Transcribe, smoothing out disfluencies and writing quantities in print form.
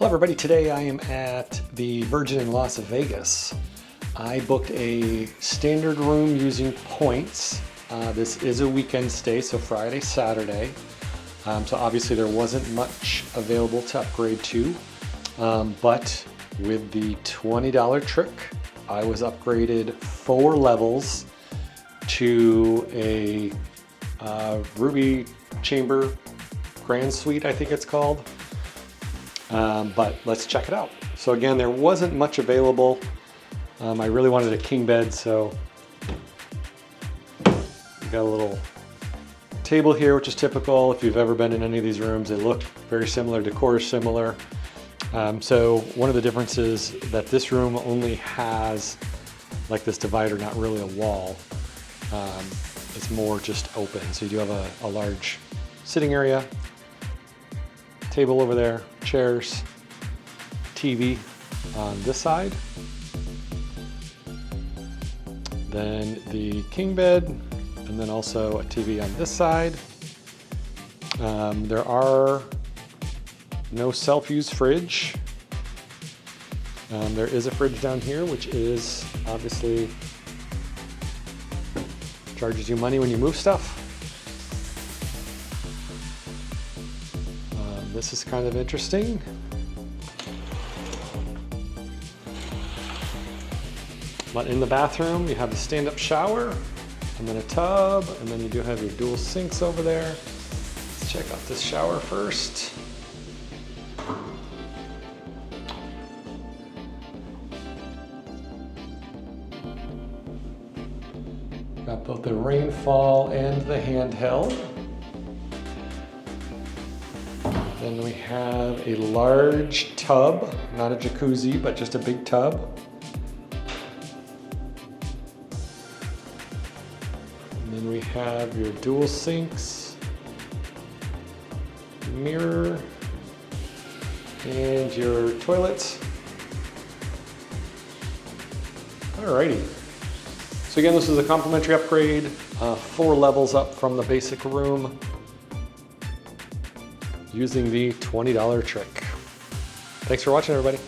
Hello everybody, today I am at the Virgin in Las Vegas. I booked a standard room using points. This is a weekend stay, so Friday, Saturday. So obviously there wasn't much available to upgrade to, but with the $20 trick, I was upgraded 4 levels to a Ruby Chamber Grand Suite, I think it's called. But let's check it out. So again, there wasn't much available. I really wanted a king bed, so we got a little table here, which is typical. If you've ever been in any of these rooms, they look very similar, decor is similar. So one of the differences that this room only has like this divider, not really a wall. It's more just open. So you do have a large sitting area, table over there, chairs, TV on this side. Then the king bed, and then also a TV on this side. There are no self-use fridge. There is a fridge down here, which is obviously charges you money when you move stuff. This is kind of interesting. But in the bathroom, you have the stand-up shower, and then a tub, and then you do have your dual sinks over there. Let's check out this shower first. Got both the rainfall and the handheld. Then we have a large tub, not a jacuzzi, but just a big tub. And then we have your dual sinks, mirror, and your toilets. Alrighty. So again, this is a complimentary upgrade, 4 levels up from the basic room, using the $20 trick. Thanks for watching, everybody.